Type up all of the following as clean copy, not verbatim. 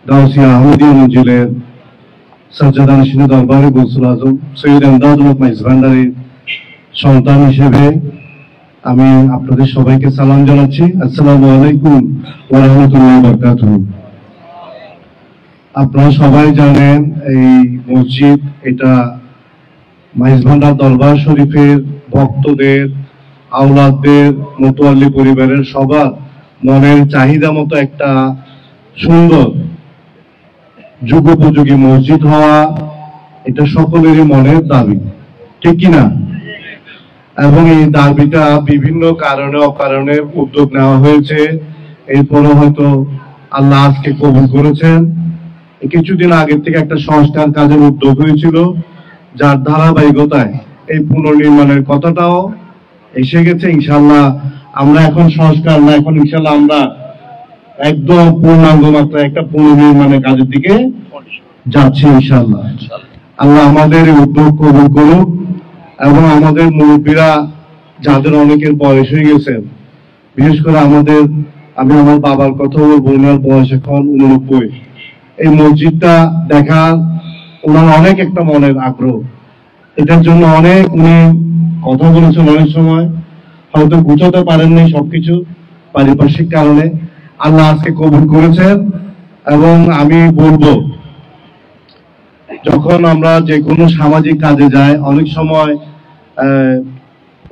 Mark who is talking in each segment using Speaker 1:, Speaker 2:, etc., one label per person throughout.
Speaker 1: গাউসিয়া আহমদিয়া মঞ্জিলের সাজ্জাদ আনশিনী দরবারে গৌসুল আজম সৈয়দ এমদাদুল হক মাইজ ভান্ডারীর সন্তান হিসেবে আমি আপনাদের সবাইকে সালাম জানাচ্ছি। আসসালামু আলাইকুম ওয়া রাহমাতুল্লাহি ওয়া বারাকাতুহু। আপনারা সবাই জানেন এই মসজিদ এটা মাইজ ভান্ডার দরবার শরীফের ভক্তদের, আওলাদদের, মোতোয়াল্লি পরিবারের সবার মনের চাহিদা মতো একটা সুন্দর যুগোপযোগী মসজিদ হওয়া এটা সকলেরই মনের দাবি, ঠিক কিনা? এবং এই দাবিটা বিভিন্ন কারণে অকারণে উদ্যোগ নেওয়া হয়েছে, এরপরে হয়তো আল্লাহ আজকে কবুল করেছেন। কিছুদিন আগের থেকে একটা সংস্কার কাজের উদ্যোগ হয়েছিল, যার ধারাবাহিকতায় এই পুনর্নির্মাণের কথাটাও এসে গেছে। ইনশাল্লাহ আমরা এখন সংস্কার না, এখন ইনশাল্লাহ আমরা একদম পূর্ণাঙ্গ মাত্রায় একটা পুনর্নির্মাণের কাজের দিকে যাচ্ছি ইনশাল্লাহ। আল্লাহ আমাদের এই উদ্যোগ কবুল করুক এবং আমাদের মুরব্বীরা, যাদের অনেকের বয়স হয়ে গেছে, বিশেষ করে আমি আমার বাবার কথা বলবো, ওনার বয়স এখন 89। এই মসজিদটা দেখার ওনার অনেক একটা মনের আগ্রহ, এটার জন্য অনেক উনি কথা বলেছেন, অনেক সময় হয়তো গুছাতে পারেননি সবকিছু পারিপার্শ্বিক কারণে। আল্লাহ আজকে কবুল করেছেন এবং আমি বলবো, যখন আমরা যে কোনো সামাজিক কাজে যাই অনেক সময়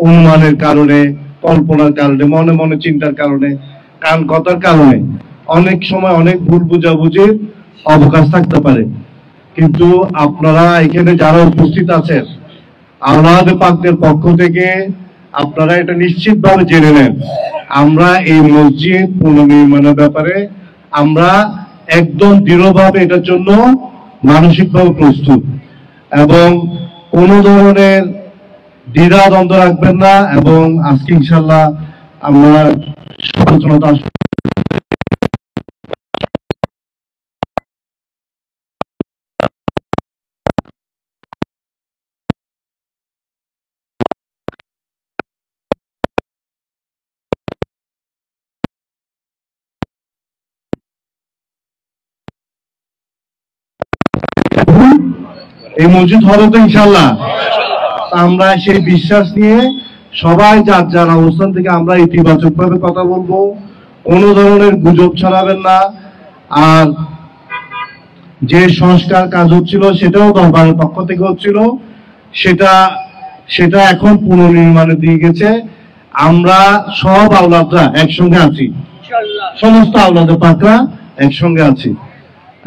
Speaker 1: অনুমানের কারণে, কল্পনার কারণে, মনে মনে চিন্তার কারণে, কান কথার কারণে অনেক সময় অনেক ভুল বুঝাবুঝির অবকাশ থাকতে পারে। কিন্তু আপনারা এখানে যারা উপস্থিত আছেন, আওলাদ পাকদের পক্ষ থেকে আপনারা এটা নিশ্চিতভাবে জেনে নেন, আমরা এই মসজিদ পুনর্নির্মাণের ব্যাপারে আমরা একদম দৃঢ়ভাবে এটার জন্য মানসিকভাবে প্রস্তুত, এবং কোনো ধরনের দ্বিধা দ্বন্দ্ব রাখবেন না। এবং আজকে ইনশাল্লাহ আমরা সচেতনতা এই মসজিদ হবে তো ইনশাল্লাহ। আমরা সেই বিশ্বাস নিয়ে সবাই যার যার অবস্থান থেকে আমরা ইতিবাচক ভাবে কথা বলবো, কোনো ধরনের গুজব ছড়াবেন না। আর যে সংস্কার কাজ হচ্ছিল সেটাও দরবারের পক্ষ থেকে হচ্ছিল, সেটা এখন পুনর্নির্মাণের দিকে গেছে। আমরা সব আওলাদরা একসঙ্গে আছি, সমস্ত আওলাদের পাকরা একসঙ্গে আছি,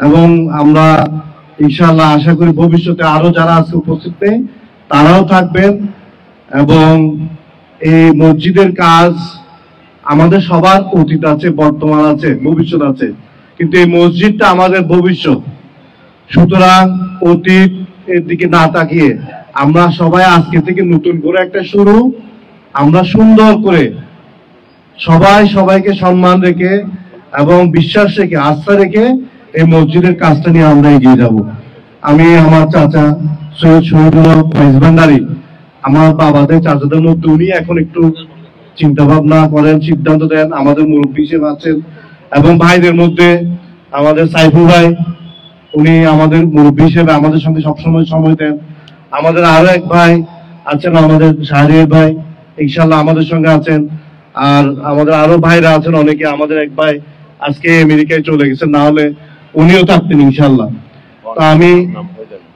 Speaker 1: এবং আমরা ইনশাআল্লাহ আশা করি ভবিষ্যতে আরো যারা আছে উপস্থিত নেই তারাও থাকবেন। এবং এই মসজিদের কাজ আমাদের সবার অতীত আছে, বর্তমান আছে, ভবিষ্যৎ আছে, কিন্তু এই মসজিদটা আমাদের ভবিষ্যৎ। সুতরাং অতীত এর দিকে না তাকিয়ে আমরা সবাই আজকে থেকে নতুন করে একটা শুরু, আমরা সুন্দর করে সবাই সবাইকে সম্মান রেখে এবং বিশ্বাস রেখে, আস্থা রেখে এই মসজিদের কাজটা নিয়ে আমরা এগিয়ে যাব। আমি আমার চাচা সৈয়দ শহীদুল হক মাইজ ভান্ডারী, আমার বাবাদের চাচাদের মধ্যে উনি এখন একটু চিন্তা ভাবনা করেন, সিদ্ধান্ত দেন, আমাদের মুরব্বী হিসেবে আছেন। এবং ভাইদের মধ্যে আমাদের সাইফুল ভাই, উনি আমাদের মুরব্বী হিসেবে আমাদের সঙ্গে সবসময় সময় দেন। আমাদের আরো এক ভাই আছেন, আমাদের শাহরিয়ার ভাই, ইনশাল্লাহ আমাদের সঙ্গে আছেন। আর আমাদের আরো ভাইরা আছেন অনেকে। আমাদের এক ভাই আজকে আমেরিকায় চলে গেছেন, না হলে উনিও থাকতেন ইনশাল্লাহ। তো আমি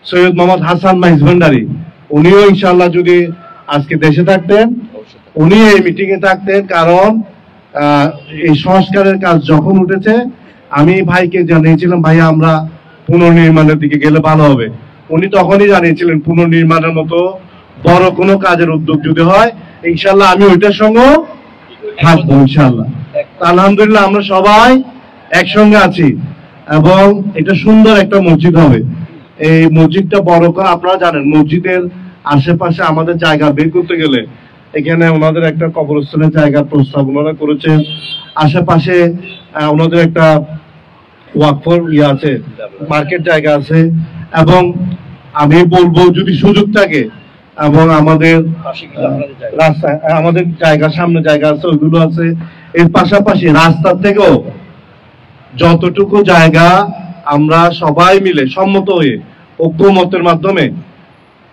Speaker 1: সৈয়দ মোহাম্মদ হাসান মাইজ ভান্ডারী, উনিও ইনশাল্লাহ যদি আজকে দেশে থাকতেন, উনি এই মিটিং এ থাকতেন। কারণ এই সংস্কারের কাজ যখন উঠেছে আমি ভাইকে জানিয়েছিলাম, ভাই আমরা পুনর্নির্মাণের দিকে গেলে ভালো হবে। উনি তখনই জানিয়েছিলেন পুনর্নির্মাণের মতো বড় কোনো কাজের উদ্যোগ যদি হয় ইনশাল্লাহ আমি ওইটার সঙ্গে থাকবো ইনশাল্লাহ। আলহামদুলিল্লাহ আমরা সবাই একসঙ্গে আছি এবং এটা সুন্দর একটা মসজিদ হবে। এই মসজিদটা বড় করে, আপনারা জানেন মসজিদের আশেপাশে আমাদের জায়গা বের করতে গেলে এখানে ওনাদের একটা কবরস্থানের জায়গার প্রস্তাব ওনারা করেছেন, আশেপাশে ওনাদের একটা ওয়াকফর আছে, মার্কেট জায়গা আছে। এবং আমি বলবো যদি সুযোগ থাকে এবং আমাদের রাস্তা, আমাদের জায়গা, সামনে জায়গা আছে, ওইগুলো আছে। এর পাশাপাশি রাস্তার থেকেও যতটুকু জায়গা আমরা সবাই মিলে সম্মত হয়ে ঐক্যমতের মাধ্যমে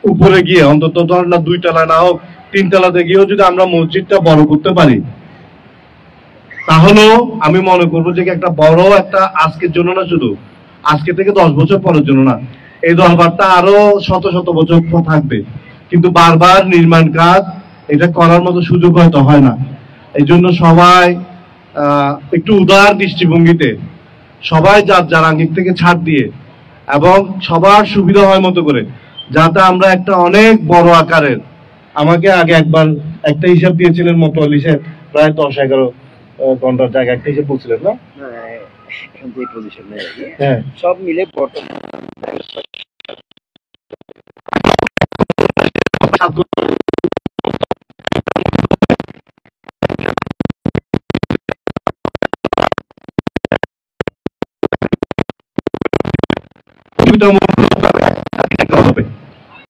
Speaker 1: উপরে গিয়ে অন্তত ধর না 2 তলা না হোক 3 তলাতে গিয়েও যদি আমরা মসজিদটা বড় করতে পারি, তাহলেও আমি মনে করবো যে একটা বড় একটা আজকের জন্য না, শুধু আজকে থেকে 10 বছর পরের জন্য না, এই দরবারটা আরো শত শত বছর থাকবে। কিন্তু বারবার নির্মাণ কাজ এটা করার মতো সুযোগ হয়তো হয় না। এই জন্য সবাই একটু উদার দৃষ্টিভঙ্গিতে, সবাই যার যার আঙ্গিক থেকে ছাড় দিয়ে এবং সবার সুবিধা হয় মতো করে, যাতে আমরা একটা অনেক বড় আকারের, আমাকে আগে একবার একটা হিসাব দিয়েছিলেন মোতালি সাহেব, প্রায় 10-11 ঘন্টার জায়গা একটা হিসাব বলছিলেন না?
Speaker 2: এখন যে পজিশন নেই,
Speaker 1: হ্যাঁ,
Speaker 2: সব মিলে বর্তমান
Speaker 1: সুবিধা